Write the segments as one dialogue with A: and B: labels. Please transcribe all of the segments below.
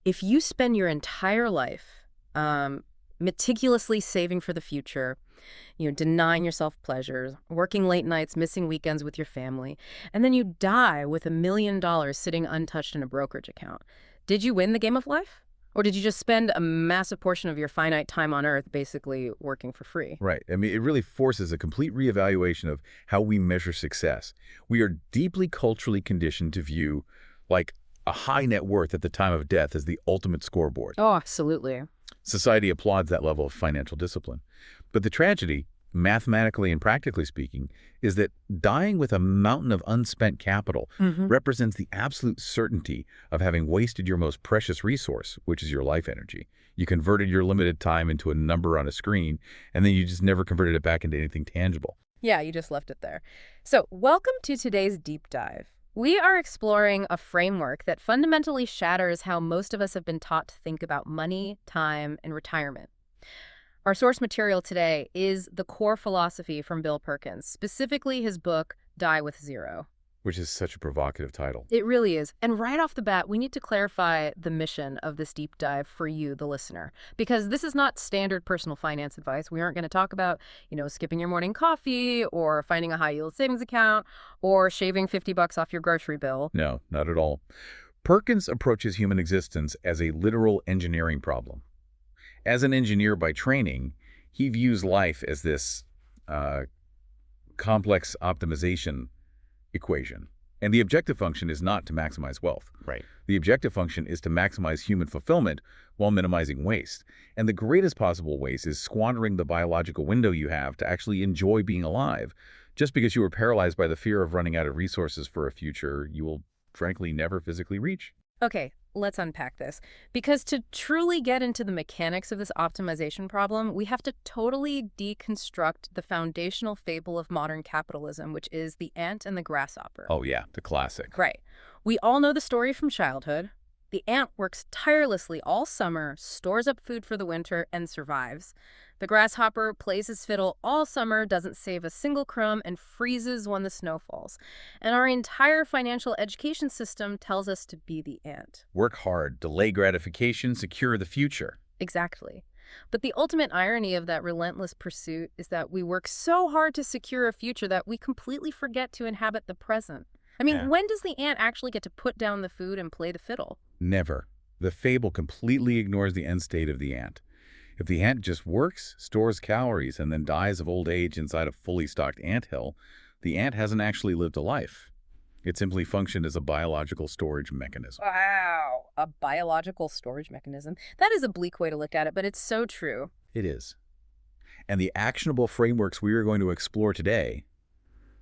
A: If you spend your entire life meticulously saving for the future, denying yourself pleasures, working late nights, missing weekends with your family, and then you die with $1 million sitting untouched in a brokerage account, did you win the game of life? Or did you just spend a massive portion of your finite time on Earth basically working for free?
B: Right. I mean, it really forces a complete reevaluation of how we measure success. We are deeply culturally conditioned to view, like, a high net worth at the time of death as the ultimate scoreboard.
A: Oh, absolutely.
B: Society applauds that level of financial discipline. But the tragedy, mathematically and practically speaking, is that dying with a mountain of unspent capital represents the absolute certainty of having wasted your most precious resource, which is your life energy. You converted your limited time into a number on a screen, and then you just never converted it back into anything tangible.
A: Yeah, you just left it there. So, welcome to today's deep dive. We are exploring a framework that fundamentally shatters how most of us have been taught to think about money, time, and retirement. Our source material today is the core philosophy from Bill Perkins, specifically his book, Die with Zero.
B: Which is such a provocative title.
A: It really is. And right off the bat, we need to clarify the mission of this deep dive for you, the listener, because this is not standard personal finance advice. We aren't going to talk about, skipping your morning coffee or finding a high yield savings account or shaving $50 off your grocery bill.
B: No, not at all. Perkins approaches human existence as a literal engineering problem. As an engineer by training, he views life as this complex optimization equation. And the objective function is not to maximize wealth. Right. The objective function is to maximize human fulfillment while minimizing waste. And the greatest possible waste is squandering the biological window you have to actually enjoy being alive, just because you were paralyzed by the fear of running out of resources for a future you will, frankly, never physically reach.
A: Okay, let's unpack this. Because to truly get into the mechanics of this optimization problem, we have to totally deconstruct the foundational fable of modern capitalism, which is the ant and the grasshopper.
B: Oh yeah, the classic.
A: Right. We all know the story from childhood. The ant works tirelessly all summer, stores up food for the winter, and survives. The grasshopper plays his fiddle all summer, doesn't save a single crumb, and freezes when the snow falls. And our entire financial education system tells us to be the ant.
B: Work hard, delay gratification, secure the future.
A: Exactly. But the ultimate irony of that relentless pursuit is that we work so hard to secure a future that we completely forget to inhabit the present. I mean, when does the ant actually get to put down the food and play the fiddle?
B: Never. The fable completely ignores the end state of the ant. If the ant just works, stores calories, and then dies of old age inside a fully stocked anthill, the ant hasn't actually lived a life. It simply functioned as a biological storage mechanism.
A: Wow, a biological storage mechanism. That is a bleak way to look at it, but it's so true.
B: It is. And the actionable frameworks we are going to explore today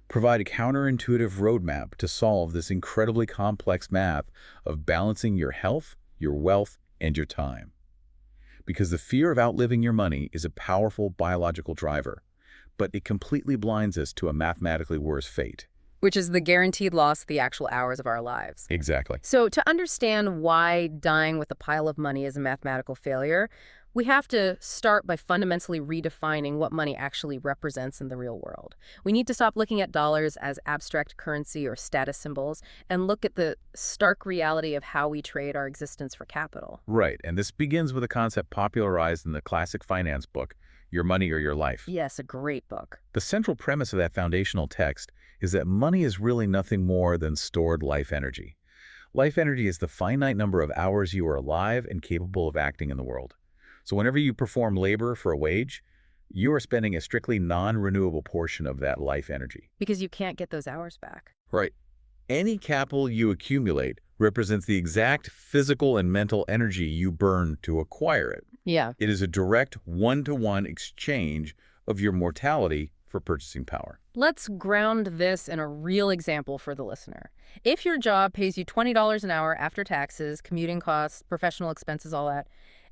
B: provide a counterintuitive roadmap to solve this incredibly complex math of balancing your health, your wealth, and your time. Because the fear of outliving your money is a powerful biological driver, but it completely blinds us to a mathematically worse fate.
A: Which is the guaranteed loss of the actual hours of our lives.
B: Exactly.
A: So to understand why dying with a pile of money is a mathematical failure, we have to start by fundamentally redefining what money actually represents in the real world. We need to stop looking at dollars as abstract currency or status symbols and look at the stark reality of how we trade our existence for capital.
B: Right, and this begins with a concept popularized in the classic finance book, Your Money or Your Life.
A: Yes, a great book.
B: The central premise of that foundational text is that money is really nothing more than stored life energy. Life energy is the finite number of hours you are alive and capable of acting in the world. So whenever you perform labor for a wage, you are spending a strictly non-renewable portion of that life energy.
A: Because you can't get those hours back.
B: Right. Any capital you accumulate represents the exact physical and mental energy you burn to acquire it.
A: Yeah.
B: It is a direct one-to-one exchange of your mortality for purchasing power.
A: Let's ground this in a real example for the listener. If your job pays you $20 an hour after taxes, commuting costs, professional expenses, all that,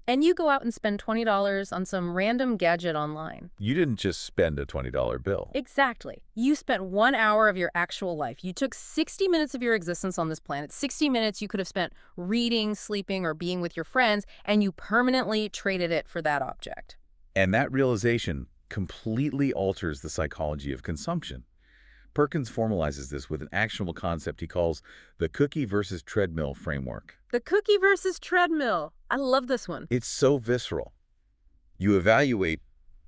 A: and you go out and spend $20 on some random gadget online.
B: You didn't just spend a $20 bill.
A: Exactly. You spent 1 hour of your actual life. You took 60 minutes of your existence on this planet. 60 minutes you could have spent reading, sleeping, or being with your friends, and you permanently traded it for that object.
B: And that realization completely alters the psychology of consumption. Perkins formalizes this with an actionable concept he calls the cookie versus treadmill framework.
A: The cookie versus treadmill. I love this one.
B: It's so visceral. You evaluate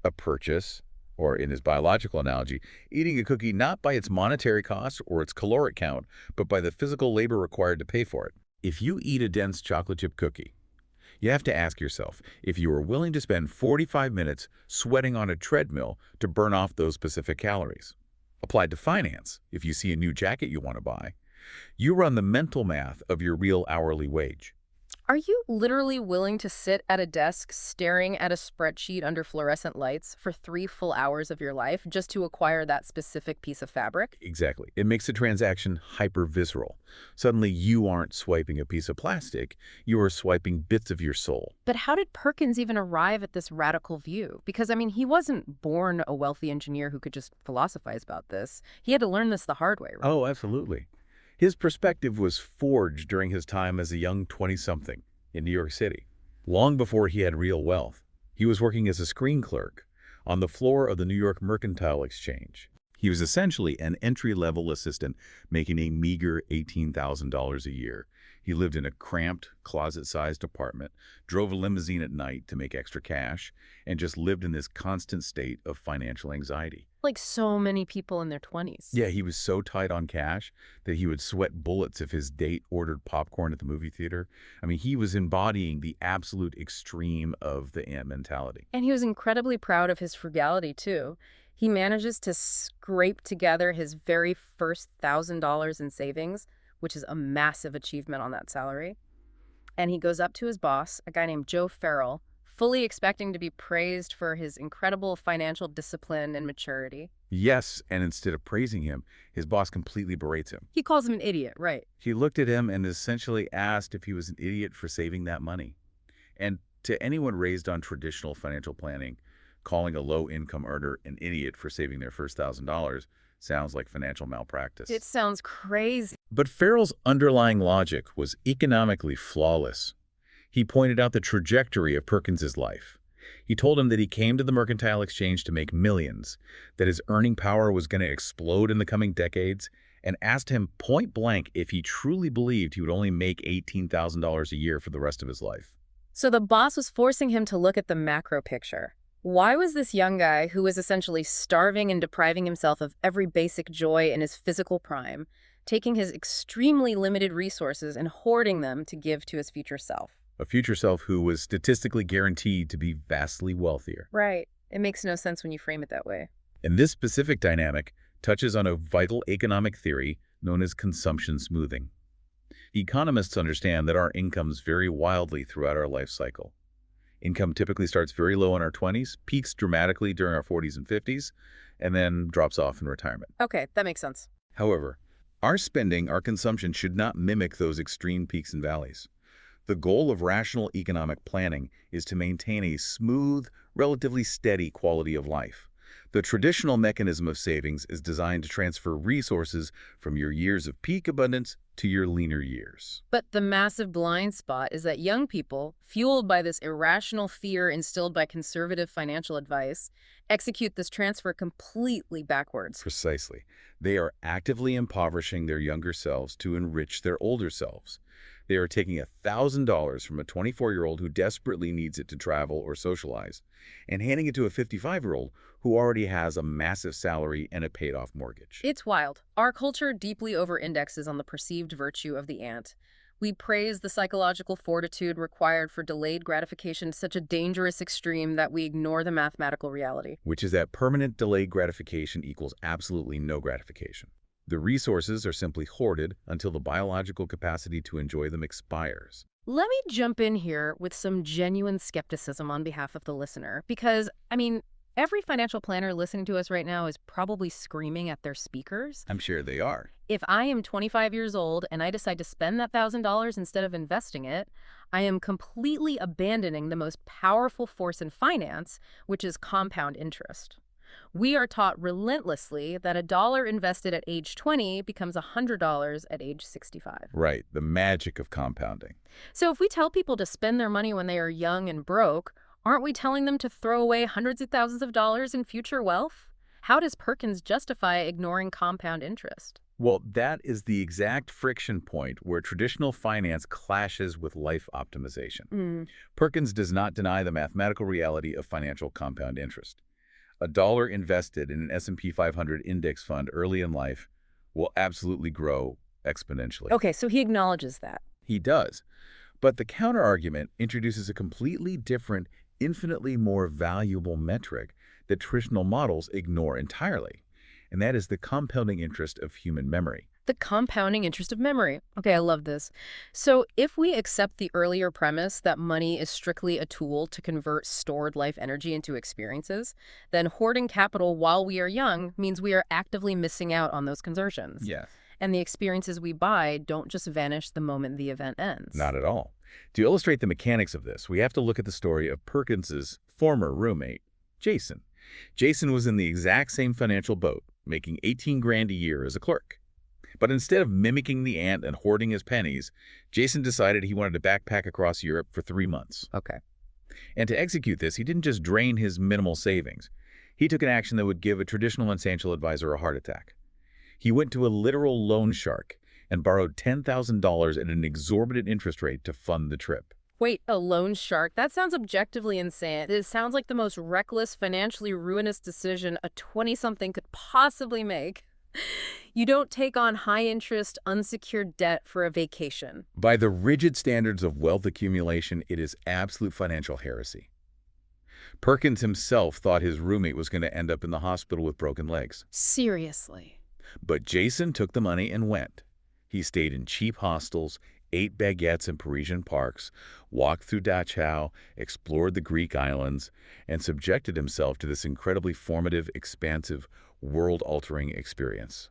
B: a purchase, or in his biological analogy, eating a cookie not by its monetary cost or its caloric count, but by the physical labor required to pay for it. If you eat a dense chocolate chip cookie, you have to ask yourself if you are willing to spend 45 minutes sweating on a treadmill to burn off those specific calories. Applied to finance, if you see a new jacket you want to buy, you run the mental math of your real hourly wage.
A: Are you literally willing to sit at a desk staring at a spreadsheet under fluorescent lights for 3 full hours of your life just to acquire that specific piece of fabric?
B: Exactly. It makes the transaction hyper-visceral. Suddenly, you aren't swiping a piece of plastic, you are swiping bits of your soul.
A: But how did Perkins even arrive at this radical view? Because, I mean, he wasn't born a wealthy engineer who could just philosophize about this. He had to learn this the hard way, right?
B: Oh, absolutely. His perspective was forged during his time as a young 20-something in New York City. Long before he had real wealth, he was working as a screen clerk on the floor of the New York Mercantile Exchange. He was essentially an entry-level assistant making a meager $18,000 a year. He lived in a cramped, closet-sized apartment, drove a limousine at night to make extra cash, and just lived in this constant state of financial anxiety.
A: Like so many people in their 20s.
B: Yeah, he was so tight on cash that he would sweat bullets if his date ordered popcorn at the movie theater. I mean, he was embodying the absolute extreme of the ant mentality.
A: And he was incredibly proud of his frugality, too. He manages to scrape together his very first $1,000 in savings, which is a massive achievement on that salary. And he goes up to his boss, a guy named Joe Farrell, fully expecting to be praised for his incredible financial discipline and maturity.
B: Yes, and instead of praising him, his boss completely berates him.
A: He calls him an idiot, right?
B: He looked at him and essentially asked if he was an idiot for saving that money. And to anyone raised on traditional financial planning, calling a low-income earner an idiot for saving their first $1,000 sounds like financial malpractice.
A: It sounds crazy.
B: But Farrell's underlying logic was economically flawless. He pointed out the trajectory of Perkins's life. He told him that he came to the Mercantile Exchange to make millions, that his earning power was going to explode in the coming decades, and asked him point blank if he truly believed he would only make $18,000 a year for the rest of his life.
A: So the boss was forcing him to look at the macro picture. Why was this young guy, who was essentially starving and depriving himself of every basic joy in his physical prime, taking his extremely limited resources and hoarding them to give to his future self?
B: A future self who was statistically guaranteed to be vastly wealthier.
A: Right. It makes no sense when you frame it that way.
B: And this specific dynamic touches on a vital economic theory known as consumption smoothing. Economists understand that our incomes vary wildly throughout our life cycle. Income typically starts very low in our 20s, peaks dramatically during our 40s and 50s, and then drops off in retirement.
A: Okay, that makes sense.
B: However, our spending, our consumption should not mimic those extreme peaks and valleys. The goal of rational economic planning is to maintain a smooth, relatively steady quality of life. The traditional mechanism of savings is designed to transfer resources from your years of peak abundance to your leaner years.
A: But the massive blind spot is that young people, fueled by this irrational fear instilled by conservative financial advice, execute this transfer completely backwards.
B: Precisely. They are actively impoverishing their younger selves to enrich their older selves. They are taking $1,000 from a 24-year-old who desperately needs it to travel or socialize, and handing it to a 55-year-old who already has a massive salary and a paid-off mortgage.
A: It's wild. Our culture deeply over-indexes on the perceived virtue of the ant. We praise the psychological fortitude required for delayed gratification to such a dangerous extreme that we ignore the mathematical reality.
B: Which is that permanent delayed gratification equals absolutely no gratification. The resources are simply hoarded until the biological capacity to enjoy them expires.
A: Let me jump in here with some genuine skepticism on behalf of the listener, because, I mean, every financial planner listening to us right now is probably screaming at their speakers.
B: I'm sure they are.
A: If I am 25 years old and I decide to spend that $1,000 instead of investing it, I am completely abandoning the most powerful force in finance, which is compound interest. We are taught relentlessly that a dollar invested at age 20 becomes $100 at age 65.
B: Right, the magic of compounding.
A: So if we tell people to spend their money when they are young and broke, aren't we telling them to throw away hundreds of thousands of dollars in future wealth? How does Perkins justify ignoring compound interest?
B: Well, that is the exact friction point where traditional finance clashes with life optimization.
A: Mm,
B: Perkins does not deny the mathematical reality of financial compound interest. A dollar invested in an S&P 500 index fund early in life will absolutely grow exponentially.
A: okay, so he acknowledges that.
B: He does. But the counterargument introduces a completely different, infinitely more valuable metric that traditional models ignore entirely, and that is the compounding interest of human memory.
A: The compounding interest of memory. Okay, I love this. So, if we accept the earlier premise that money is strictly a tool to convert stored life energy into experiences, then hoarding capital while we are young means we are actively missing out on those conversions.
B: Yes.
A: And the experiences we buy don't just vanish the moment the event ends.
B: Not at all. To illustrate the mechanics of this, we have to look at the story of Perkins's former roommate, Jason. Jason was in the exact same financial boat, making 18 grand a year as a clerk. But instead of mimicking the ant and hoarding his pennies, Jason decided he wanted to backpack across Europe for 3 months.
A: Okay.
B: And to execute this, he didn't just drain his minimal savings. He took an action that would give a traditional financial advisor a heart attack. He went to a literal loan shark and borrowed $10,000 at an exorbitant interest rate to fund the trip.
A: Wait, a loan shark? That sounds objectively insane. It sounds like the most reckless, financially ruinous decision a 20-something could possibly make. You don't take on high-interest, unsecured debt for a vacation.
B: By the rigid standards of wealth accumulation, it is absolute financial heresy. Perkins himself thought his roommate was going to end up in the hospital with broken legs.
A: Seriously.
B: But Jason took the money and went. He stayed in cheap hostels, ate baguettes in Parisian parks, walked through Dachau, explored the Greek islands, and subjected himself to this incredibly formative, expansive, world-altering experience.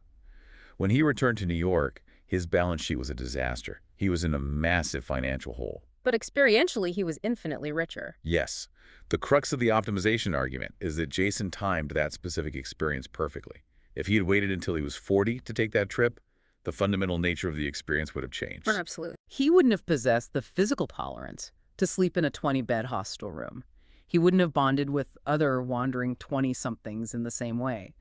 B: When he returned to New York, his balance sheet was a disaster. He was in a massive financial hole.
A: But experientially, he was infinitely richer.
B: Yes, the crux of the optimization argument is that Jason timed that specific experience perfectly. If he had waited until he was 40 to take that trip, the fundamental nature of the experience would have changed.
A: Absolutely.
C: He wouldn't have possessed the physical tolerance to sleep in a 20-bed hostel room. He wouldn't have bonded with other wandering 20-somethings in the same way.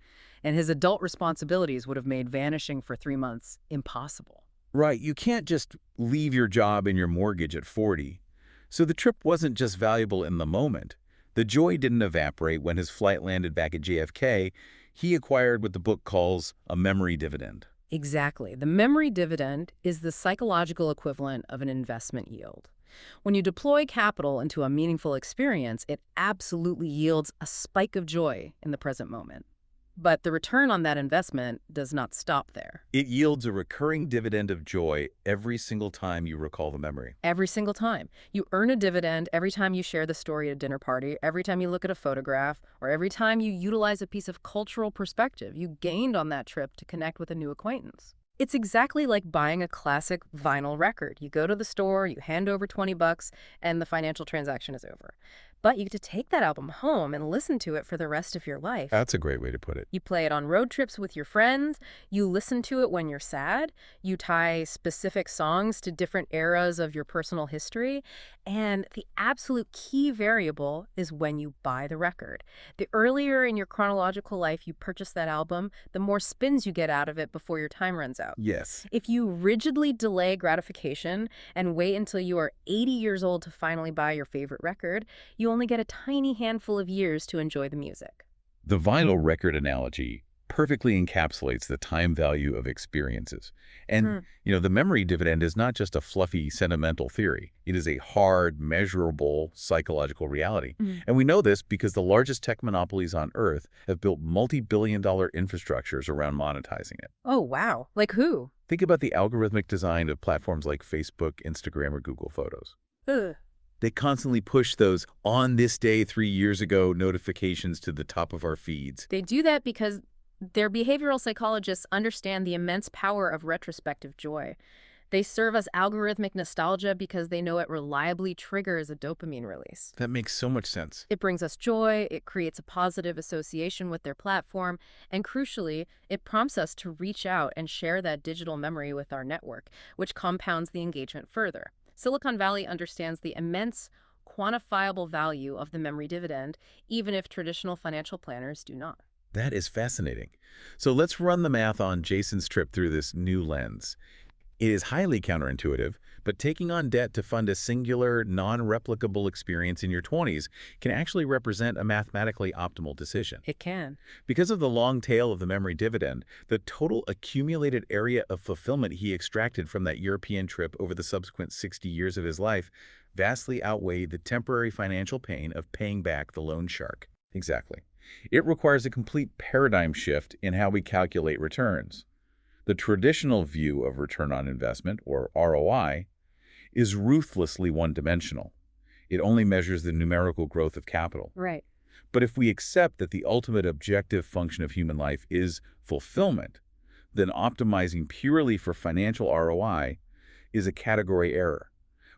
C: And his adult responsibilities would have made vanishing for 3 months impossible.
B: Right, you can't just leave your job and your mortgage at 40. So the trip wasn't just valuable in the moment. The joy didn't evaporate when his flight landed back at JFK. He acquired what the book calls a memory dividend.
A: Exactly. The memory dividend is the psychological equivalent of an investment yield. When you deploy capital into a meaningful experience, it absolutely yields a spike of joy in the present moment. But the return on that investment does not stop there.
B: It yields a recurring dividend of joy every single time you recall the memory.
A: Every single time. You earn a dividend every time you share the story at a dinner party, every time you look at a photograph, or every time you utilize a piece of cultural perspective you gained on that trip to connect with a new acquaintance. It's exactly like buying a classic vinyl record. You go to the store, you hand over $20, and the financial transaction is over. But you get to take that album home and listen to it for the rest of your life.
B: That's a great way to put it.
A: You play it on road trips with your friends. You listen to it when you're sad. You tie specific songs to different eras of your personal history. And the absolute key variable is when you buy the record. The earlier in your chronological life you purchase that album, the more spins you get out of it before your time runs out.
B: Yes.
A: If you rigidly delay gratification and wait until you are 80 years old to finally buy your favorite record, you only get a tiny handful of years to enjoy the music.
B: The vinyl record analogy perfectly encapsulates the time value of experiences. And, the memory dividend is not just a fluffy, sentimental theory. It is a hard, measurable psychological reality. And we know this because the largest tech monopolies on Earth have built multi-billion-dollar infrastructures around monetizing it.
A: Oh, wow. Like who?
B: Think about the algorithmic design of platforms like Facebook, Instagram, or Google Photos.
A: Ugh.
B: They constantly push those on this day 3 years ago notifications to the top of our feeds.
A: They do that because their behavioral psychologists understand the immense power of retrospective joy. They serve as algorithmic nostalgia because they know it reliably triggers a dopamine release.
B: That makes so much sense.
A: It brings us joy, it creates a positive association with their platform, and crucially, it prompts us to reach out and share that digital memory with our network, which compounds the engagement further. Silicon Valley understands the immense, quantifiable value of the memory dividend, even if traditional financial planners do not.
B: That is fascinating. So let's run the math on Jason's trip through this new lens. It is highly counterintuitive, but taking on debt to fund a singular, non-replicable experience in your 20s can actually represent a mathematically optimal decision.
C: It can.
B: Because of the long tail of the memory dividend, the total accumulated area of fulfillment he extracted from that European trip over the subsequent 60 years of his life vastly outweighed the temporary financial pain of paying back the loan shark. Exactly. It requires a complete paradigm shift in how we calculate returns. The traditional view of return on investment, or ROI, is ruthlessly one-dimensional. It only measures the numerical growth of capital.
A: Right.
B: But if we accept that the ultimate objective function of human life is fulfillment, then optimizing purely for financial ROI is a category error.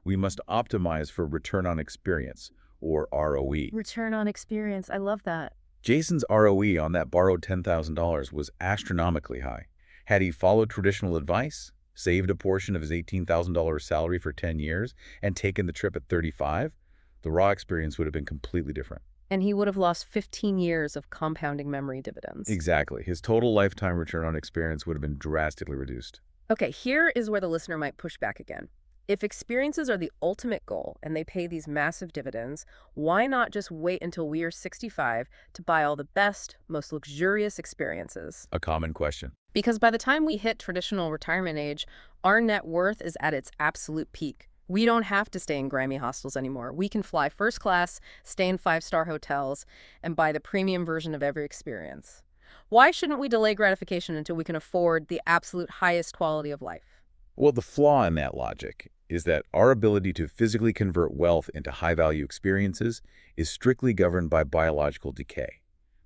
B: We must optimize for return on experience, or ROE.
A: Return on experience. I love that.
B: Jason's ROE on that borrowed $10,000 was astronomically high. Had he followed traditional advice, saved a portion of his $18,000 salary for 10 years, and taken the trip at 35, the raw experience would have been completely different.
A: And he would have lost 15 years of compounding memory dividends.
B: Exactly. His total lifetime return on experience would have been drastically reduced.
A: Okay, here is where the listener might push back again. If experiences are the ultimate goal and they pay these massive dividends, why not just wait until we are 65 to buy all the best, most luxurious experiences?
B: A common question.
A: Because by the time we hit traditional retirement age, our net worth is at its absolute peak. We don't have to stay in grimy hostels anymore. We can fly first class, stay in five-star hotels, and buy the premium version of every experience. Why shouldn't we delay gratification until we can afford the absolute highest quality of life?
B: Well, the flaw in that logic is that our ability to physically convert wealth into high-value experiences is strictly governed by biological decay.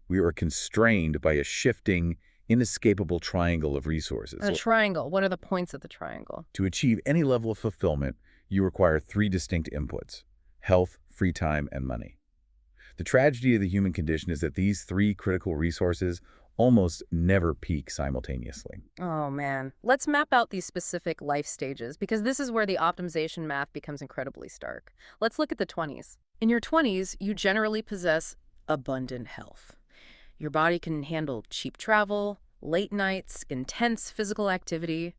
B: We are constrained by a shifting, inescapable triangle of resources.
A: A triangle. What are the points of the triangle?
B: To achieve any level of fulfillment, you require three distinct inputs: health, free time, and money. The tragedy of the human condition is that these three critical resources almost never peak simultaneously.
A: Oh, man. Let's map out these specific life stages, because this is where the optimization math becomes incredibly stark. Let's look at the 20s. In your 20s, you generally possess abundant health. Your body can handle cheap travel, late nights, intense physical activity.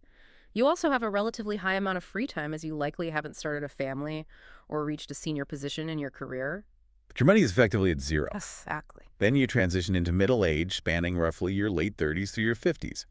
A: You also have a relatively high amount of free time, as you likely haven't started a family or reached a senior position in your career.
B: But your money is effectively at zero.
A: Exactly.
B: Then you transition into middle age, spanning roughly your late 30s through your 50s.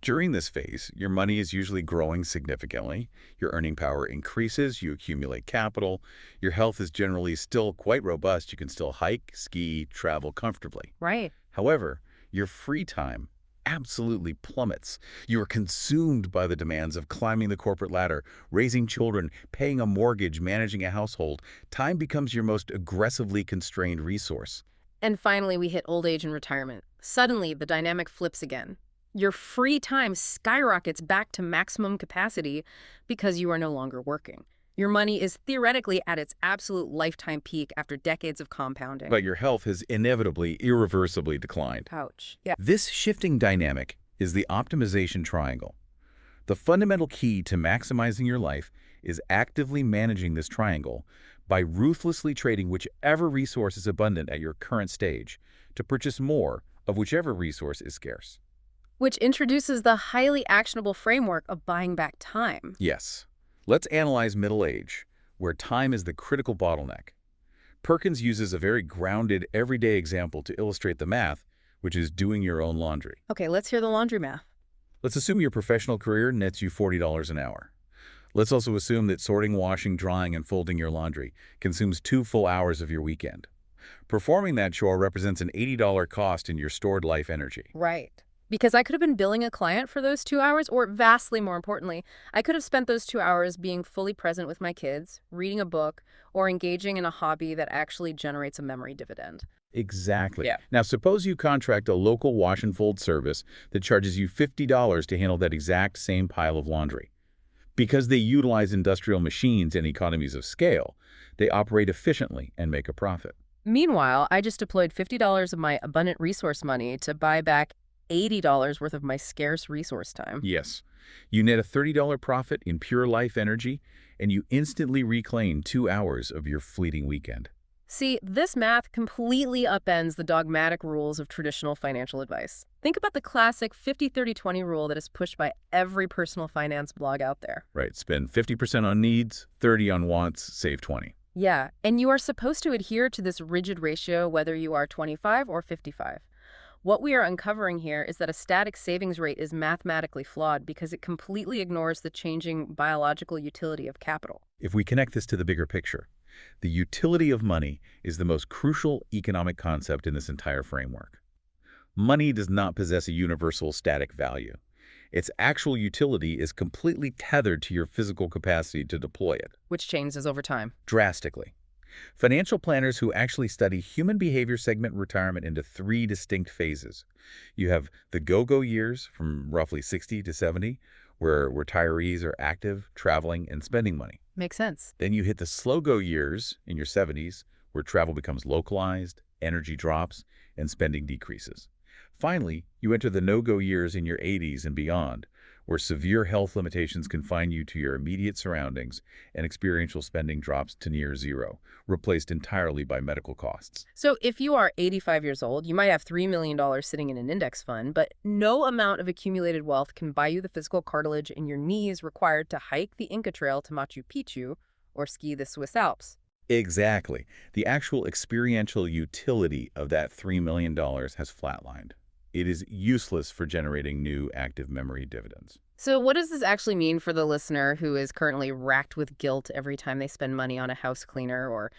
B: During this phase, your money is usually growing significantly, your earning power increases, you accumulate capital, your health is generally still quite robust, you can still hike, ski, travel comfortably.
A: Right.
B: However, your free time absolutely plummets. You are consumed by the demands of climbing the corporate ladder, raising children, paying a mortgage, managing a household. Time becomes your most aggressively constrained resource.
A: And finally, we hit old age and retirement. Suddenly, the dynamic flips again. Your free time skyrockets back to maximum capacity because you are no longer working. Your money is theoretically at its absolute lifetime peak after decades of compounding.
B: But your health has inevitably, irreversibly declined.
A: Ouch. Yeah.
B: This shifting dynamic is the optimization triangle. The fundamental key to maximizing your life is actively managing this triangle by ruthlessly trading whichever resource is abundant at your current stage to purchase more of whichever resource is scarce.
A: Which introduces the highly actionable framework of buying back time.
B: Yes. Let's analyze middle age, where time is the critical bottleneck. Perkins uses a very grounded, everyday example to illustrate the math, which is doing your own laundry.
A: Okay, let's hear the laundry math.
B: Let's assume your professional career nets you $40 an hour. Let's also assume that sorting, washing, drying, and folding your laundry consumes 2 full hours of your weekend. Performing that chore represents an $80 cost in your stored life energy.
A: Right. Because I could have been billing a client for those 2 hours, or vastly more importantly, I could have spent those 2 hours being fully present with my kids, reading a book, or engaging in a hobby that actually generates a memory dividend.
B: Exactly.
A: Yeah.
B: Now, suppose you contract a local wash and fold service that charges you $50 to handle that exact same pile of laundry. Because they utilize industrial machines and economies of scale, they operate efficiently and make a profit.
A: Meanwhile, I just deployed $50 of my abundant resource money to buy back $80 worth of my scarce resource time.
B: Yes. You net a $30 profit in pure life energy, and you instantly reclaim 2 hours of your fleeting weekend.
A: See, this math completely upends the dogmatic rules of traditional financial advice. Think about the classic 50-30-20 rule that is pushed by every personal finance blog out there.
B: Right, spend 50% on needs, 30 on wants, save 20.
A: Yeah, and you are supposed to adhere to this rigid ratio whether you are 25 or 55. What we are uncovering here is that a static savings rate is mathematically flawed because it completely ignores the changing biological utility of capital.
B: If we connect this to the bigger picture, the utility of money is the most crucial economic concept in this entire framework. Money does not possess a universal static value. Its actual utility is completely tethered to your physical capacity to deploy it.
A: Which changes over time.
B: Drastically. Financial planners who actually study human behavior segment retirement into 3 distinct phases. You have the go-go years from roughly 60 to 70, where retirees are active, traveling, and spending money.
A: Makes sense.
B: Then you hit the slow-go years in your 70s, where travel becomes localized, energy drops, and spending decreases. Finally, you enter the no-go years in your 80s and beyond, where severe health limitations confine you to your immediate surroundings and experiential spending drops to near zero, replaced entirely by medical costs.
A: So if you are 85 years old, you might have $3 million sitting in an index fund, but no amount of accumulated wealth can buy you the physical cartilage in your knees required to hike the Inca Trail to Machu Picchu or ski the Swiss Alps.
B: Exactly. The actual experiential utility of that $3 million has flatlined. It is useless for generating new active memory dividends.
A: So what does this actually mean for the listener who is currently racked with guilt every time they spend money on a house cleaner or,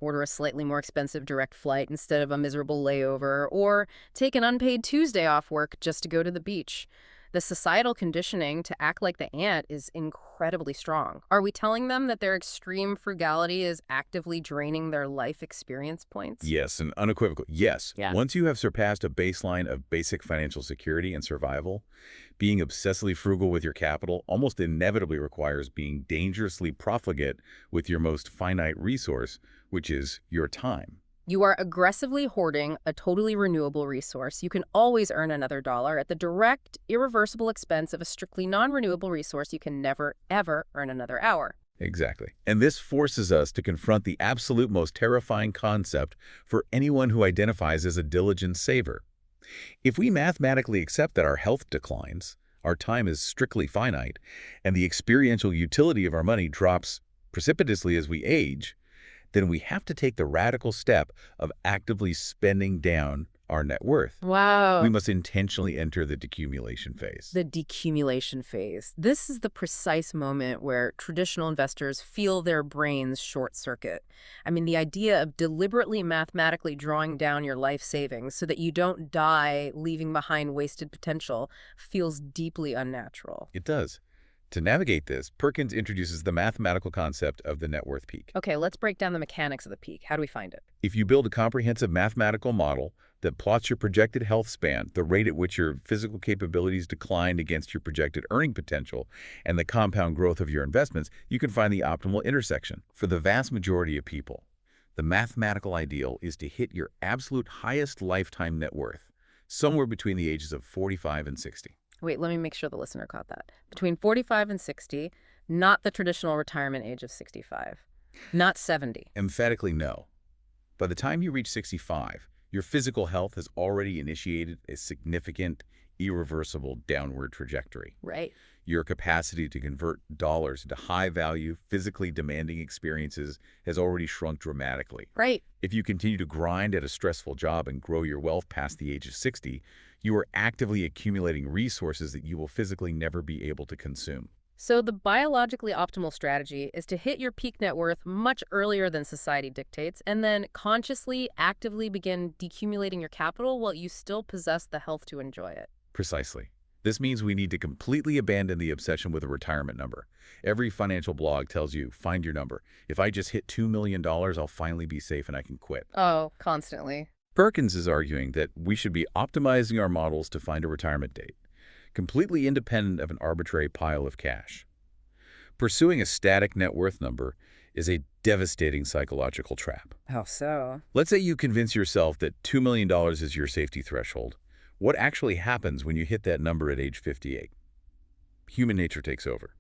A: order a slightly more expensive direct flight instead of a miserable layover or take an unpaid Tuesday off work just to go to the beach? The societal conditioning to act like the ant is incredibly strong. Are we telling them that their extreme frugality is actively draining their life experience points?
B: Yes, and unequivocal. Yes.
A: Yeah.
B: Once you have surpassed a baseline of basic financial security and survival, being obsessively frugal with your capital almost inevitably requires being dangerously profligate with your most finite resource, which is your time.
A: You are aggressively hoarding a totally renewable resource. You can always earn another dollar at the direct, irreversible expense of a strictly non-renewable resource you can never, ever earn another hour.
B: Exactly. And this forces us to confront the absolute most terrifying concept for anyone who identifies as a diligent saver. If we mathematically accept that our health declines, our time is strictly finite, and the experiential utility of our money drops precipitously as we age, then we have to take the radical step of actively spending down our net worth.
A: Wow.
B: We must intentionally enter the decumulation phase.
A: The decumulation phase. This is the precise moment where traditional investors feel their brains short circuit. I mean, the idea of deliberately mathematically drawing down your life savings so that you don't die leaving behind wasted potential feels deeply unnatural.
B: It does. To navigate this, Perkins introduces the mathematical concept of the net worth peak.
A: Okay, let's break down the mechanics of the peak. How do we find it?
B: If you build a comprehensive mathematical model that plots your projected health span, the rate at which your physical capabilities decline against your projected earning potential, and the compound growth of your investments, you can find the optimal intersection. For the vast majority of people, the mathematical ideal is to hit your absolute highest lifetime net worth, somewhere between the ages of 45 and 60.
A: Wait, let me make sure the listener caught that. Between 45 and 60, not the traditional retirement age of 65, not 70.
B: Emphatically no. By the time you reach 65, your physical health has already initiated a significant, irreversible downward trajectory.
A: Right.
B: Your capacity to convert dollars into high-value, physically demanding experiences has already shrunk dramatically.
A: Right.
B: If you continue to grind at a stressful job and grow your wealth past the age of 60, you are actively accumulating resources that you will physically never be able to consume.
A: So the biologically optimal strategy is to hit your peak net worth much earlier than society dictates and then consciously, actively begin decumulating your capital while you still possess the health to enjoy it.
B: Precisely. This means we need to completely abandon the obsession with a retirement number. Every financial blog tells you, find your number. If I just hit $2 million, I'll finally be safe and I can quit.
A: Oh, constantly.
B: Perkins is arguing that we should be optimizing our models to find a retirement date, completely independent of an arbitrary pile of cash. Pursuing a static net worth number is a devastating psychological trap.
A: How so?
B: Let's say you convince yourself that $2 million is your safety threshold. What actually happens when you hit that number at age 58? Human nature takes over.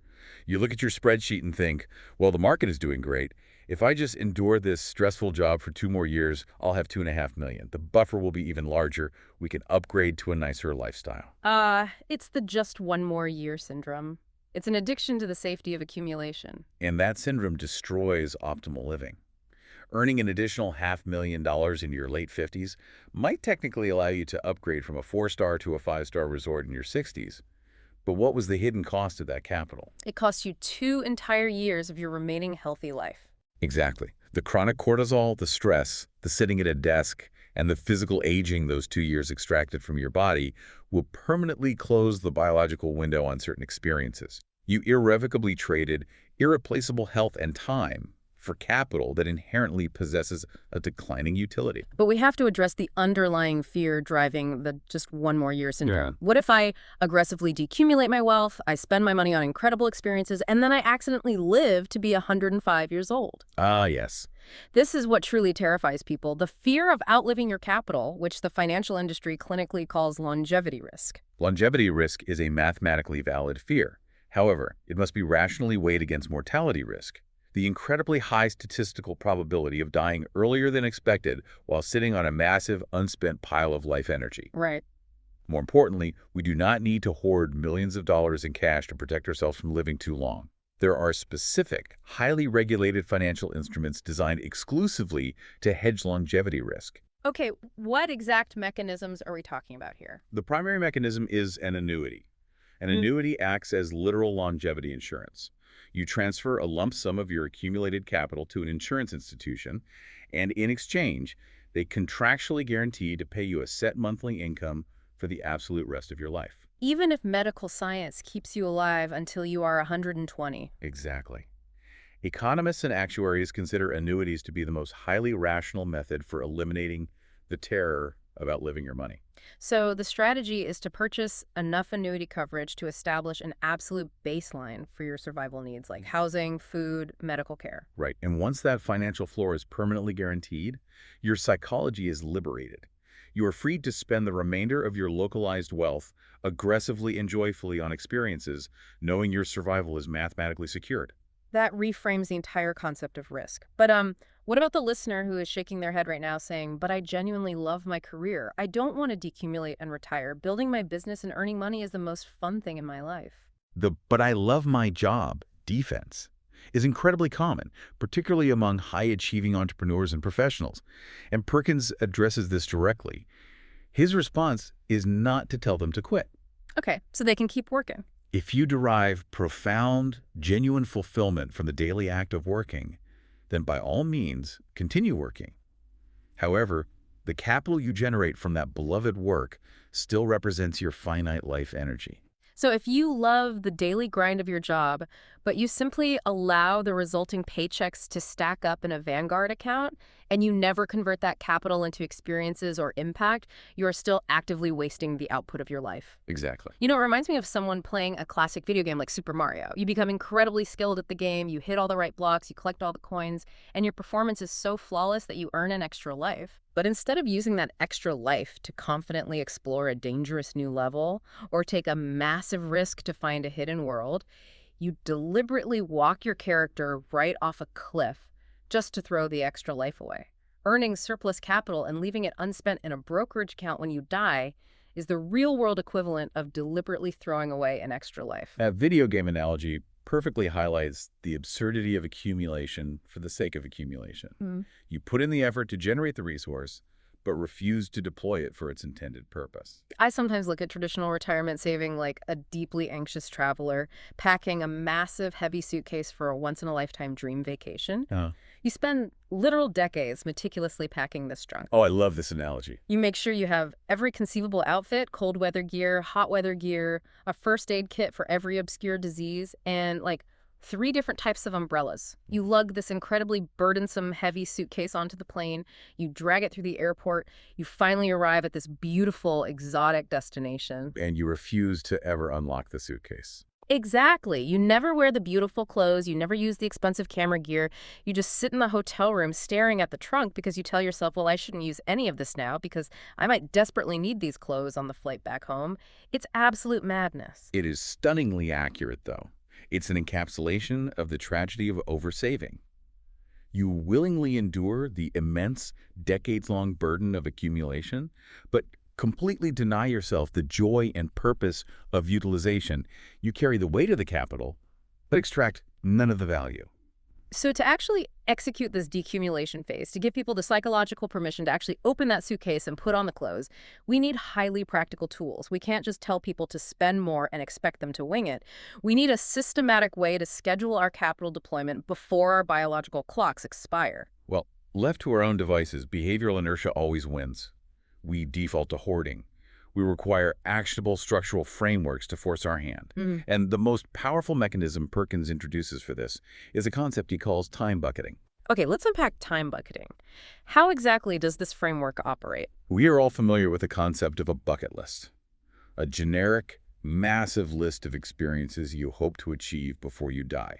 B: You look at your spreadsheet and think, well, the market is doing great. If I just endure this stressful job for 2 more years, I'll have $2.5 million. The buffer will be even larger. We can upgrade to a nicer lifestyle.
A: It's the just one more year syndrome. It's an addiction to the safety of accumulation.
B: And that syndrome destroys optimal living. Earning an additional $500,000 in your late 50s might technically allow you to upgrade from a 4-star to a 5-star resort in your 60s. But what was the hidden cost of that capital?
A: It costs you 2 entire years of your remaining healthy life.
B: Exactly. The chronic cortisol, the stress, the sitting at a desk, and the physical aging those 2 years extracted from your body will permanently close the biological window on certain experiences. You irrevocably traded irreplaceable health and time for capital that inherently possesses a declining utility.
A: But we have to address the underlying fear driving the just one more year syndrome.
B: Yeah.
A: What if I aggressively decumulate my wealth, I spend my money on incredible experiences, and then I accidentally live to be 105 years old?
B: Ah, yes.
A: This is what truly terrifies people, the fear of outliving your capital, which the financial industry clinically calls longevity risk.
B: Longevity risk is a mathematically valid fear. However, it must be rationally weighed against mortality risk, the incredibly high statistical probability of dying earlier than expected while sitting on a massive, unspent pile of life energy.
A: Right.
B: More importantly, we do not need to hoard millions of dollars in cash to protect ourselves from living too long. There are specific, highly regulated financial instruments designed exclusively to hedge longevity risk.
A: Okay, what exact mechanisms are we talking about here?
B: The primary mechanism is an annuity. An annuity acts as literal longevity insurance. You transfer a lump sum of your accumulated capital to an insurance institution, and in exchange, they contractually guarantee to pay you a set monthly income for the absolute rest of your life.
A: Even if medical science keeps you alive until you are 120.
B: Exactly. Economists and actuaries consider annuities to be the most highly rational method for eliminating the terror of outliving your money.
A: So the strategy is to purchase enough annuity coverage to establish an absolute baseline for your survival needs like housing, food, medical care.
B: Right. And once that financial floor is permanently guaranteed, your psychology is liberated. You are free to spend the remainder of your localized wealth aggressively and joyfully on experiences, knowing your survival is mathematically secured.
A: That reframes the entire concept of risk. But what about the listener who is shaking their head right now saying, but I genuinely love my career. I don't want to decumulate and retire. Building my business and earning money is the most fun thing in my life.
B: The "but I love my job" defense is incredibly common, particularly among high-achieving entrepreneurs and professionals. And Perkins addresses this directly. His response is not to tell them to quit.
A: Okay, so they can keep working.
B: If you derive profound, genuine fulfillment from the daily act of working, then by all means, continue working. However, the capital you generate from that beloved work still represents your finite life energy.
A: So if you love the daily grind of your job, but you simply allow the resulting paychecks to stack up in a Vanguard account, and you never convert that capital into experiences or impact, you are still actively wasting the output of your life.
B: Exactly.
A: You know, it reminds me of someone playing a classic video game like Super Mario. You become incredibly skilled at the game, you hit all the right blocks, you collect all the coins, and your performance is so flawless that you earn an extra life. But instead of using that extra life to confidently explore a dangerous new level or take a massive risk to find a hidden world, you deliberately walk your character right off a cliff just to throw the extra life away. Earning surplus capital and leaving it unspent in a brokerage account when you die is the real-world equivalent of deliberately throwing away an extra life.
B: That video game analogy perfectly highlights the absurdity of accumulation for the sake of accumulation. You put in the effort to generate the resource, but refuse to deploy it for its intended purpose.
A: I sometimes look at traditional retirement saving like a deeply anxious traveler packing a massive, heavy suitcase for a once-in-a-lifetime dream vacation. You spend literal decades meticulously packing this junk.
B: Oh, I love this analogy.
A: You make sure you have every conceivable outfit, cold weather gear, hot weather gear, a first aid kit for every obscure disease, and like 3 different types of umbrellas. You lug this incredibly burdensome, heavy suitcase onto the plane, you drag it through the airport, you finally arrive at this beautiful, exotic destination.
B: And you refuse to ever unlock the suitcase.
A: Exactly. You never wear the beautiful clothes, you never use the expensive camera gear, you just sit in the hotel room staring at the trunk because you tell yourself, well, I shouldn't use any of this now because I might desperately need these clothes on the flight back home. It's absolute madness.
B: It is stunningly accurate, though. It's an encapsulation of the tragedy of oversaving. You willingly endure the immense, decades-long burden of accumulation, but completely deny yourself the joy and purpose of utilization. You carry the weight of the capital, but extract none of the value.
A: So to actually execute this decumulation phase, to give people the psychological permission to actually open that suitcase and put on the clothes, we need highly practical tools. We can't just tell people to spend more and expect them to wing it. We need a systematic way to schedule our capital deployment before our biological clocks expire.
B: Well, left to our own devices, behavioral inertia always wins. We default to hoarding. We require actionable structural frameworks to force our hand. And the most powerful mechanism Perkins introduces for this is a concept he calls time bucketing.
A: Okay, let's unpack time bucketing. How exactly does this framework operate?
B: We are all familiar with the concept of a bucket list, a generic, massive list of experiences you hope to achieve before you die.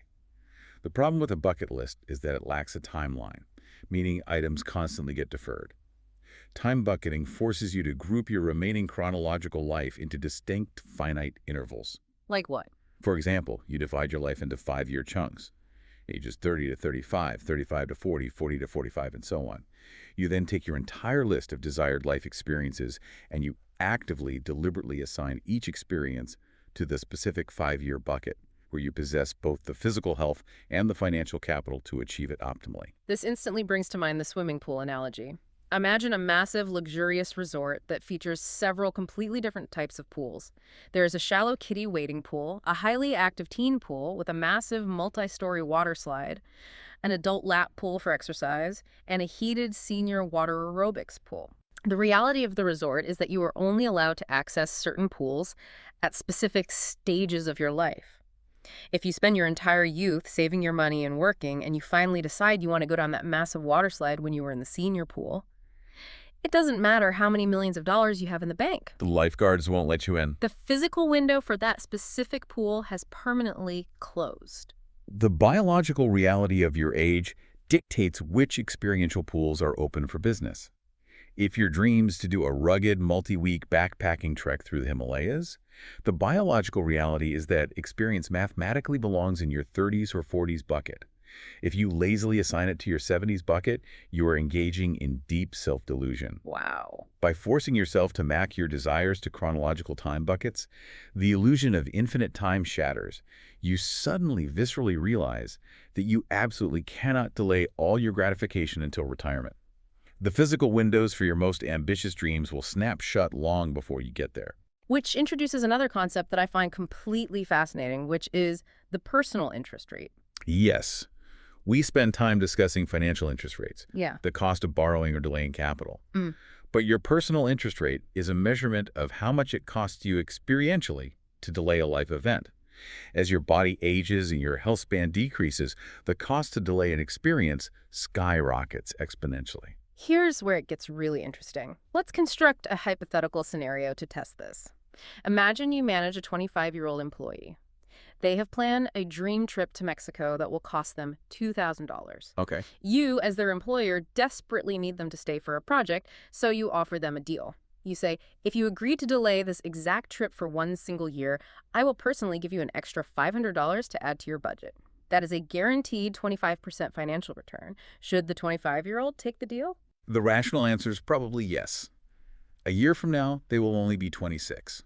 B: The problem with a bucket list is that it lacks a timeline, meaning items constantly get deferred. Time bucketing forces you to group your remaining chronological life into distinct, finite intervals.
A: Like what?
B: For example, you divide your life into 5-year chunks, ages 30 to 35, 35 to 40, 40 to 45, and so on. You then take your entire list of desired life experiences and you actively, deliberately assign each experience to the specific 5-year bucket, where you possess both the physical health and the financial capital to achieve it optimally.
A: This instantly brings to mind the swimming pool analogy. Imagine a massive, luxurious resort that features several completely different types of pools. There is a shallow kiddie wading pool, a highly active teen pool with a massive multi-story water slide, an adult lap pool for exercise, and a heated senior water aerobics pool. The reality of the resort is that you are only allowed to access certain pools at specific stages of your life. If you spend your entire youth saving your money and working, and you finally decide you want to go down that massive water slide when you were in the senior pool, it doesn't matter how many millions of dollars you have in the bank.
B: The lifeguards won't let you in.
A: The physical window for that specific pool has permanently closed.
B: The biological reality of your age dictates which experiential pools are open for business. If your dream's to do a rugged, multi-week backpacking trek through the Himalayas, the biological reality is that experience mathematically belongs in your 30s or 40s bucket. If you lazily assign it to your 70s bucket, you are engaging in deep self-delusion.
A: Wow.
B: By forcing yourself to map your desires to chronological time buckets, the illusion of infinite time shatters. You suddenly viscerally realize that you absolutely cannot delay all your gratification until retirement. The physical windows for your most ambitious dreams will snap shut long before you get there.
A: Which introduces another concept that I find completely fascinating, which is the personal interest rate.
B: Yes. We spend time discussing financial interest rates,
A: Yeah.
B: the cost of borrowing or delaying capital. But your personal interest rate is a measurement of how much it costs you experientially to delay a life event. As your body ages and your health span decreases, the cost to delay an experience skyrockets exponentially.
A: Here's where it gets really interesting. Let's construct a hypothetical scenario to test this. Imagine you manage a 25-year-old employee. They have planned a dream trip to Mexico that will cost them $2,000.
B: Okay.
A: You, as their employer, desperately need them to stay for a project, so you offer them a deal. You say, if you agree to delay this exact trip for 1 single year, I will personally give you an extra $500 to add to your budget. That is a guaranteed 25% financial return. Should the 25-year-old take the deal?
B: The rational answer is probably yes. A year from now, they will only be 26.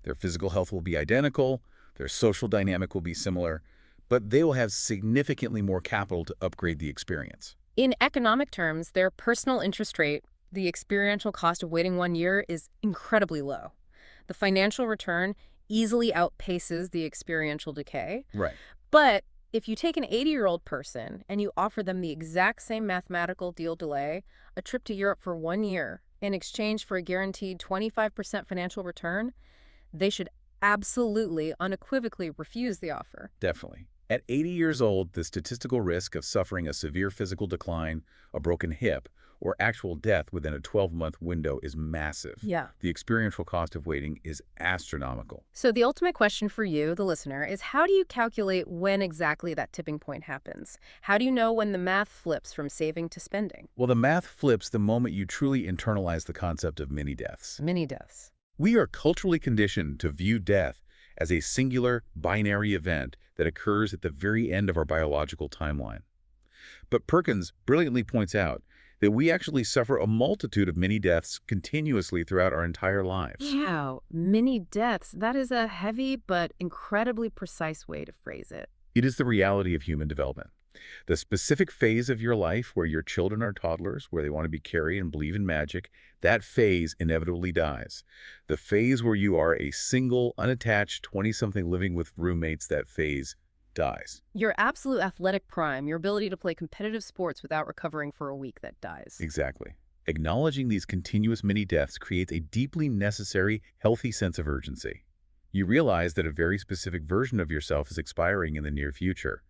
B: Their physical health will be identical, their social dynamic will be similar, but they will have significantly more capital to upgrade the experience.
A: In economic terms, their personal interest rate, the experiential cost of waiting 1 year, is incredibly low. The financial return easily outpaces the experiential decay.
B: Right.
A: But if you take an 80-year-old person and you offer them the exact same mathematical deal delay, a trip to Europe for 1 year, in exchange for a guaranteed 25% financial return, they should absolutely, unequivocally refuse the offer.
B: Definitely. At 80 years old, the statistical risk of suffering a severe physical decline, a broken hip, or actual death within a 12-month window is massive.
A: Yeah.
B: The experiential cost of waiting is astronomical.
A: So the ultimate question for you, the listener, is how do you calculate when exactly that tipping point happens? How do you know when the math flips from saving to spending?
B: Well, the math flips the moment you truly internalize the concept of mini-deaths.
A: Mini deaths.
B: We are culturally conditioned to view death as a singular binary event that occurs at the very end of our biological timeline. But Perkins brilliantly points out that we actually suffer a multitude of mini deaths continuously throughout our entire lives.
A: Wow, mini deaths. That is a heavy but incredibly precise way to phrase it.
B: It is the reality of human development. The specific phase of your life where your children are toddlers, where they want to be carried and believe in magic, that phase inevitably dies. The phase where you are a single, unattached 20-something living with roommates, that phase dies.
A: Your absolute athletic prime, your ability to play competitive sports without recovering for a week, that dies.
B: Exactly. Acknowledging these continuous mini-deaths creates a deeply necessary, healthy sense of urgency. You realize that a very specific version of yourself is expiring in the near future,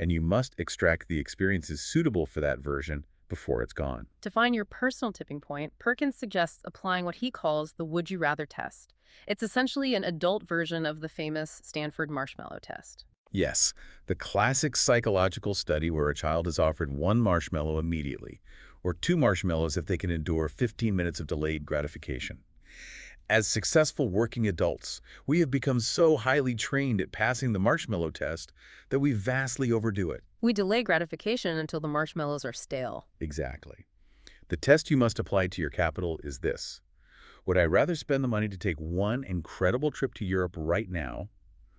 B: and you must extract the experiences suitable for that version before it's gone.
A: To find your personal tipping point, Perkins suggests applying what he calls the Would You Rather test. It's essentially an adult version of the famous Stanford marshmallow test.
B: Yes, the classic psychological study where a child is offered one marshmallow immediately, or two marshmallows if they can endure 15 minutes of delayed gratification. As successful working adults, we have become so highly trained at passing the marshmallow test that we vastly overdo it.
A: We delay gratification until the marshmallows are stale.
B: Exactly. The test you must apply to your capital is this. Would I rather spend the money to take one incredible trip to Europe right now,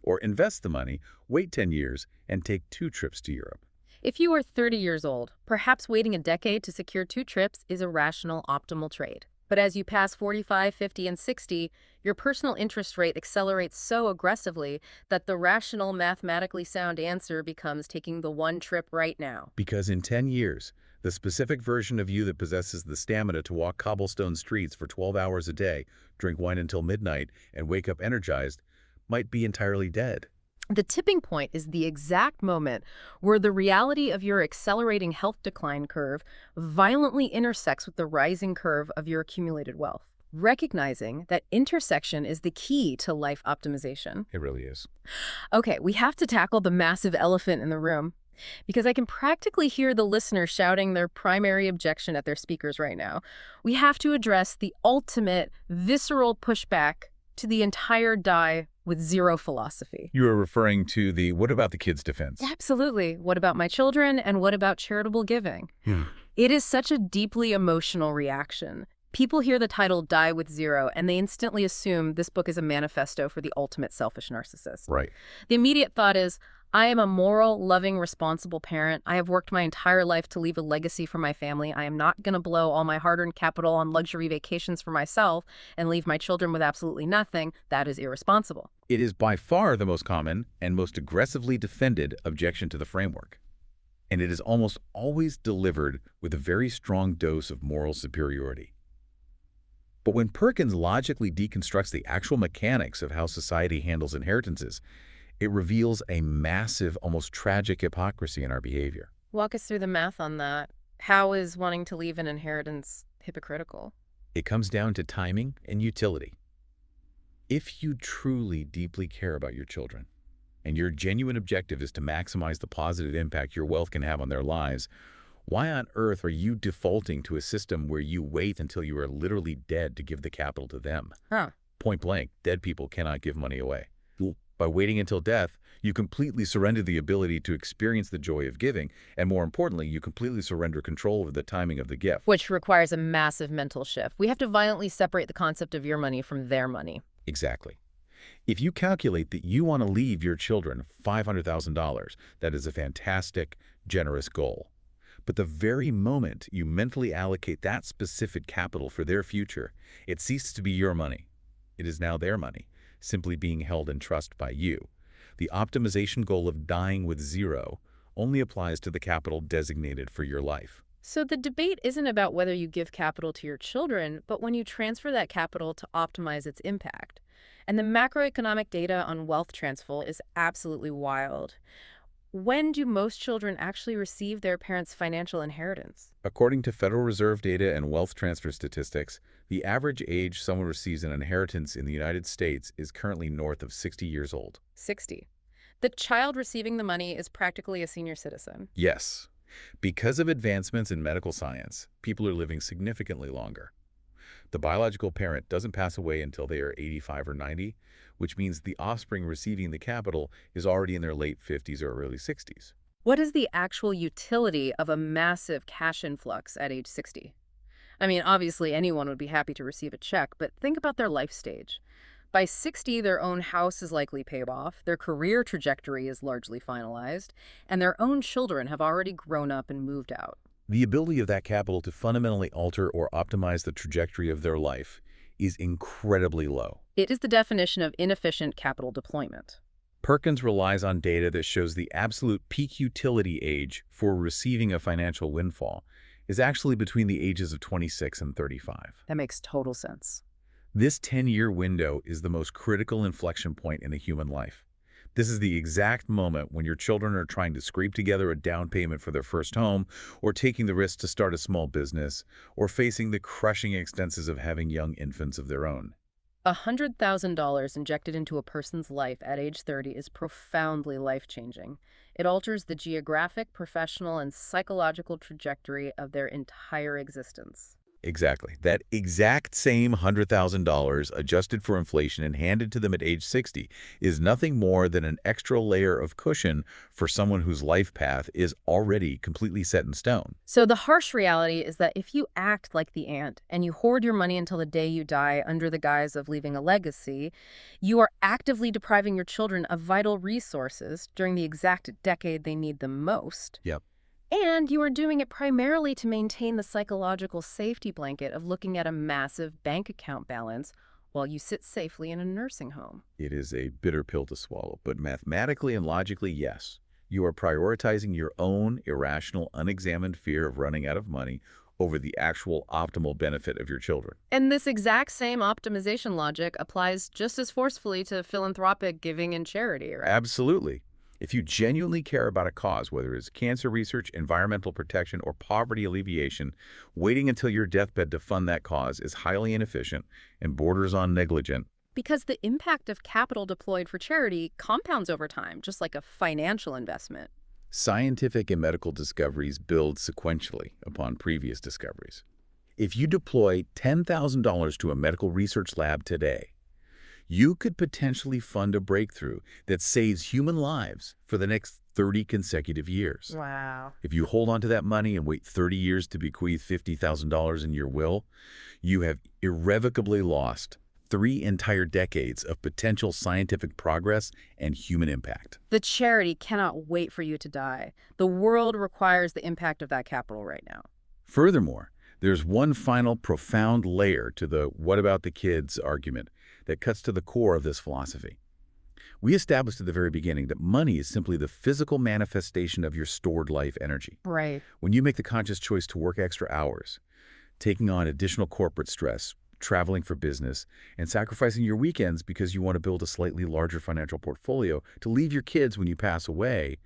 B: or invest the money, wait 10 years, and take 2 trips to Europe?
A: If you are 30 years old, perhaps waiting a decade to secure 2 trips is a rational, optimal trade. But as you pass 45, 50, and 60, your personal interest rate accelerates so aggressively that the rational, mathematically sound answer becomes taking the one trip right now.
B: Because in 10 years, the specific version of you that possesses the stamina to walk cobblestone streets for 12 hours a day, drink wine until midnight, and wake up energized might be entirely dead.
A: The tipping point is the exact moment where the reality of your accelerating health decline curve violently intersects with the rising curve of your accumulated wealth. Recognizing that intersection is the key to life optimization.
B: It really is.
A: Okay, we have to tackle the massive elephant in the room, because I can practically hear the listener shouting their primary objection at their speakers right now. We have to address the ultimate visceral pushback to the entire die with zero philosophy.
B: You are referring to the what about the kids defense?
A: Absolutely. What about my children, and what about charitable giving? It is such a deeply emotional reaction. People hear the title Die with Zero, and they instantly assume this book is a manifesto for the ultimate selfish narcissist.
B: Right.
A: The immediate thought is, I am a moral, loving, responsible parent. I have worked my entire life to leave a legacy for my family. I am not going to blow all my hard-earned capital on luxury vacations for myself and leave my children with absolutely nothing. That is irresponsible.
B: It is by far the most common and most aggressively defended objection to the framework. And it is almost always delivered with a very strong dose of moral superiority. But when Perkins logically deconstructs the actual mechanics of how society handles inheritances, it reveals a massive, almost tragic hypocrisy in our behavior.
A: Walk us through the math on that. How is wanting to leave an inheritance hypocritical?
B: It comes down to timing and utility. If you truly deeply care about your children, and your genuine objective is to maximize the positive impact your wealth can have on their lives, why on earth are you defaulting to a system where you wait until you are literally dead to give the capital to them? Point blank, dead people cannot give money away. By waiting until death, you completely surrender the ability to experience the joy of giving, and more importantly, you completely surrender control over the timing of the gift.
A: Which requires a massive mental shift. We have to violently separate the concept of your money from their money.
B: Exactly. If you calculate that you want to leave your children $500,000, that is a fantastic, generous goal. But the very moment you mentally allocate that specific capital for their future, it ceases to be your money. It is now their money, simply being held in trust by you. The optimization goal of dying with zero only applies to the capital designated for your life.
A: So the debate isn't about whether you give capital to your children, but when you transfer that capital to optimize its impact. And the macroeconomic data on wealth transfer is absolutely wild. When do most children actually receive their parents' financial inheritance?
B: According to Federal Reserve data and wealth transfer statistics, the average age someone receives an inheritance in the United States is currently north of 60 years old.
A: 60. The child receiving the money is practically a senior citizen.
B: Yes. Because of advancements in medical science, people are living significantly longer. The biological parent doesn't pass away until they are 85 or 90, which means the offspring receiving the capital is already in their late 50s or early 60s.
A: What is the actual utility of a massive cash influx at age 60? I mean, obviously anyone would be happy to receive a check, but think about their life stage. By 60, their own house is likely paid off, their career trajectory is largely finalized, and their own children have already grown up and moved out.
B: The ability of that capital to fundamentally alter or optimize the trajectory of their life is incredibly low.
A: It is the definition of inefficient capital deployment.
B: Perkins relies on data that shows the absolute peak utility age for receiving a financial windfall is actually between the ages of 26 and 35.
A: That makes total sense.
B: This 10-year window is the most critical inflection point in a human life. This is the exact moment when your children are trying to scrape together a down payment for their first home, or taking the risk to start a small business, or facing the crushing expenses of having young infants of their own.
A: $100,000 injected into a person's life at age 30 is profoundly life-changing. It alters the geographic, professional, and psychological trajectory of their entire existence.
B: Exactly. That exact same $100,000 adjusted for inflation and handed to them at age 60 is nothing more than an extra layer of cushion for someone whose life path is already completely set in stone.
A: So the harsh reality is that if you act like the ant and you hoard your money until the day you die under the guise of leaving a legacy, you are actively depriving your children of vital resources during the exact decade they need them most.
B: Yep.
A: And you are doing it primarily to maintain the psychological safety blanket of looking at a massive bank account balance while you sit safely in a nursing home.
B: It is a bitter pill to swallow, but mathematically and logically, yes. You are prioritizing your own irrational, unexamined fear of running out of money over the actual optimal benefit of your children.
A: And this exact same optimization logic applies just as forcefully to philanthropic giving and charity, right?
B: Absolutely. If you genuinely care about a cause, whether it's cancer research, environmental protection, or poverty alleviation, waiting until your deathbed to fund that cause is highly inefficient and borders on negligent.
A: Because the impact of capital deployed for charity compounds over time, just like a financial investment.
B: Scientific and medical discoveries build sequentially upon previous discoveries. If you deploy $10,000 to a medical research lab today, you could potentially fund a breakthrough that saves human lives for the next 30 consecutive years.
A: Wow.
B: If you hold on to that money and wait 30 years to bequeath $50,000 in your will, you have irrevocably lost 3 entire decades of potential scientific progress and human impact.
A: The charity cannot wait for you to die. The world requires the impact of that capital right now.
B: Furthermore, there's one final profound layer to the "what about the kids" argument that cuts to the core of this philosophy. We established at the very beginning that money is simply the physical manifestation of your stored life energy.
A: Right.
B: When you make the conscious choice to work extra hours, taking on additional corporate stress, traveling for business, and sacrificing your weekends because you want to build a slightly larger financial portfolio to leave your kids when you pass away,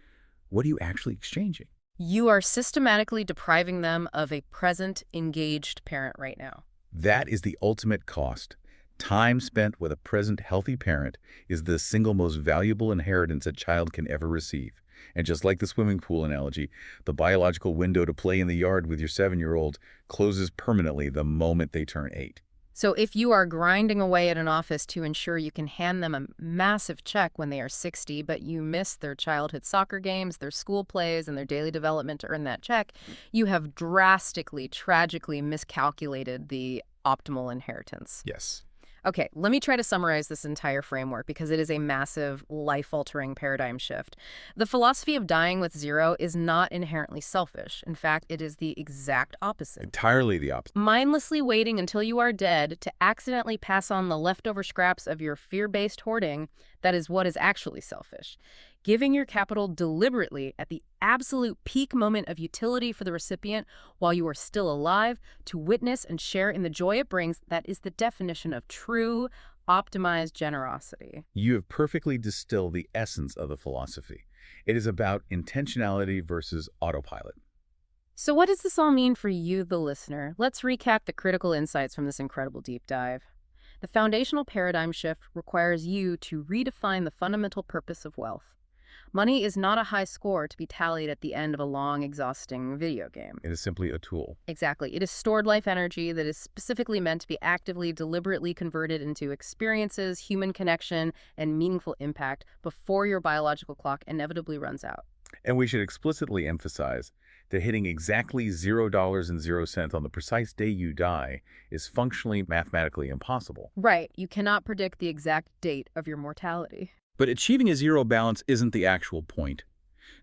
B: what are you actually exchanging?
A: You are systematically depriving them of a present, engaged parent right now.
B: That is the ultimate cost. Time spent with a present healthy parent is the single most valuable inheritance a child can ever receive. And just like the swimming pool analogy, the biological window to play in the yard with your 7-year-old closes permanently the moment they turn 8.
A: So if you are grinding away at an office to ensure you can hand them a massive check when they are 60, but you miss their childhood soccer games, their school plays, and their daily development to earn that check, you have drastically, tragically miscalculated the optimal inheritance.
B: Yes.
A: Okay, let me try to summarize this entire framework because it is a massive, life-altering paradigm shift. The philosophy of dying with zero is not inherently selfish. In fact, it is the exact opposite.
B: Entirely the opposite.
A: Mindlessly waiting until you are dead to accidentally pass on the leftover scraps of your fear-based hoarding, that is what is actually selfish. Giving your capital deliberately at the absolute peak moment of utility for the recipient while you are still alive to witness and share in the joy it brings, that is the definition of true, optimized generosity.
B: You have perfectly distilled the essence of the philosophy. It is about intentionality versus autopilot.
A: So what does this all mean for you, the listener? Let's recap the critical insights from this incredible deep dive. The foundational paradigm shift requires you to redefine the fundamental purpose of wealth. Money is not a high score to be tallied at the end of a long, exhausting video game.
B: It is simply a tool.
A: Exactly. It is stored life energy that is specifically meant to be actively, deliberately converted into experiences, human connection, and meaningful impact before your biological clock inevitably runs out.
B: And we should explicitly emphasize that hitting exactly $0 on the precise day you die is functionally mathematically impossible.
A: Right. You cannot predict the exact date of your mortality.
B: But achieving a zero balance isn't the actual point.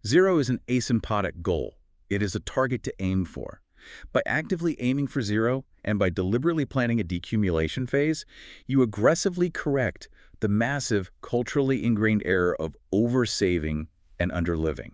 B: Zero is an asymptotic goal. It is a target to aim for. By actively aiming for zero and by deliberately planning a decumulation phase, you aggressively correct the massive culturally ingrained error of oversaving and underliving.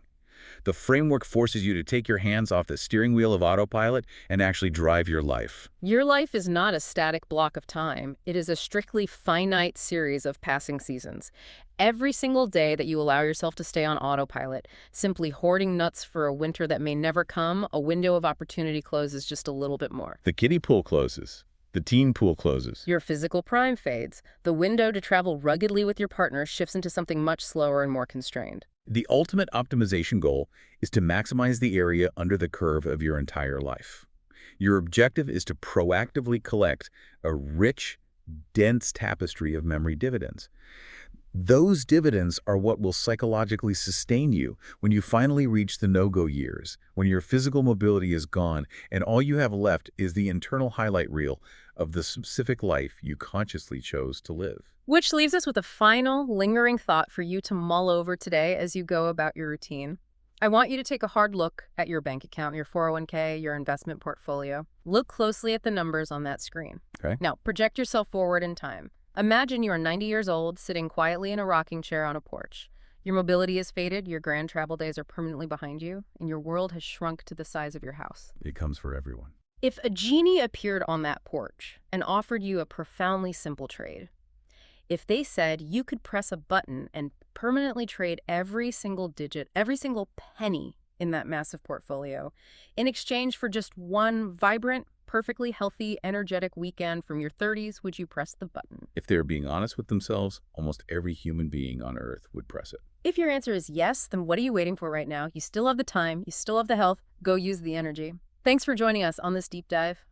B: The framework forces you to take your hands off the steering wheel of autopilot and actually drive your life.
A: Your life is not a static block of time. It is a strictly finite series of passing seasons. Every single day that you allow yourself to stay on autopilot, simply hoarding nuts for a winter that may never come, a window of opportunity closes just a little bit more.
B: The kiddie pool closes. The teen pool closes.
A: Your physical prime fades. The window to travel ruggedly with your partner shifts into something much slower and more constrained.
B: The ultimate optimization goal is to maximize the area under the curve of your entire life. Your objective is to proactively collect a rich, dense tapestry of memory dividends. Those dividends are what will psychologically sustain you when you finally reach the no-go years, when your physical mobility is gone and all you have left is the internal highlight reel of the specific life you consciously chose to live.
A: Which leaves us with a final, lingering thought for you to mull over today as you go about your routine. I want you to take a hard look at your bank account, your 401k, your investment portfolio. Look closely at the numbers on that screen.
B: Okay.
A: Now, project yourself forward in time. Imagine you are 90 years old, sitting quietly in a rocking chair on a porch. Your mobility is faded, your grand travel days are permanently behind you, and your world has shrunk to the size of your house.
B: It comes for everyone.
A: If a genie appeared on that porch and offered you a profoundly simple trade, if they said you could press a button and permanently trade every single digit, every single penny in that massive portfolio in exchange for just one vibrant, perfectly healthy, energetic weekend from your 30s, would you press the button?
B: If they're being honest with themselves, almost every human being on Earth would press it.
A: If your answer is yes, then what are you waiting for right now? You still have the time, you still have the health, go use the energy. Thanks for joining us on this deep dive.